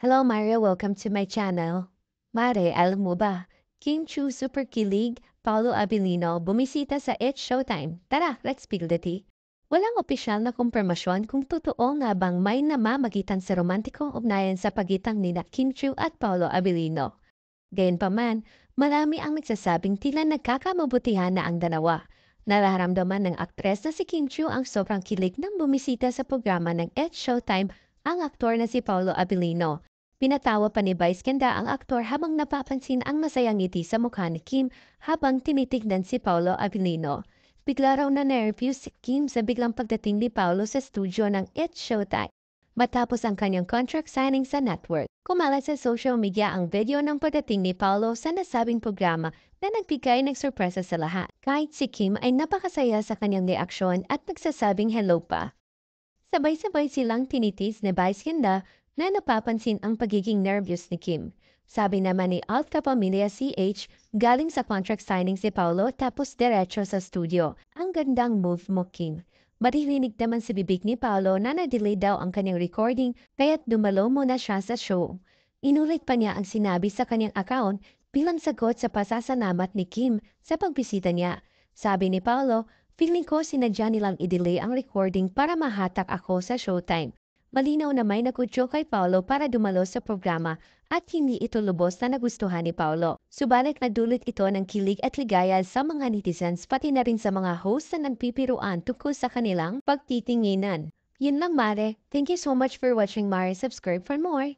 Hello Mario, welcome to my channel. Mare, alam mo ba? Kim Chu super kilig, Paulo Abilino bumisita sa It's Showtime. Tara, let's spill the tea. Walang opisyal na kumpirmasyon kung totoo nga bang may namamagitan sa romantikong ugnayan sa pagitan nina Kim Chu at Paulo Abilino. Gayunpaman, marami ang nagsasabing tila nagkakamabutihan na ang dalawa. Nararamdaman ng aktres na si Kim Chu ang sobrang kilig nang bumisita sa programa ng It's Showtime ang aktor na si Paulo Abilino. Pinatawa pa ni Vice Ganda ang aktor habang napapansin ang masayang ngiti sa mukha ni Kim habang tinitignan si Paulo Abilino. Bigla raw na nervous si Kim sa biglang pagdating ni Paulo sa studio ng It's Showtime. Matapos ang kanyang contract signing sa network, kumalat sa social media ang video ng pagdating ni Paulo sa nasabing programa na nagbigay ng sorpresa sa lahat. Kahit si Kim ay napakasaya sa kanyang reaksyon at nagsasabing hello pa. Sabay-sabay silang tinitis ni Vice Ganda na napapansin ang pagiging nervous ni Kim. Sabi naman ni Alt Kapamilya CH, galing sa contract signing si Paulo tapos diretso sa studio. Ang gandang move mo, Kim. Maririnig naman sa bibig ni Paulo na na-delay daw ang kanyang recording kaya't dumalo muna siya sa show. Inulit pa niya ang sinabi sa kanyang account bilang sagot sa pasasalamat ni Kim sa pagbisita niya. Sabi ni Paulo, feeling ko sinadya nilang i-delay ang recording para mahatak ako sa showtime. Malinaw na may nakutyo kay Paulo para dumalo sa programa at hindi ito lubos na nagustuhan ni Paulo. Subalit nagdulot ito ng kilig at ligaya sa mga netizens pati na rin sa mga host na nagpipiruan tungkol sa kanilang pagtitinginan. Yun lang Mare. Thank you so much for watching Mare. Subscribe for more.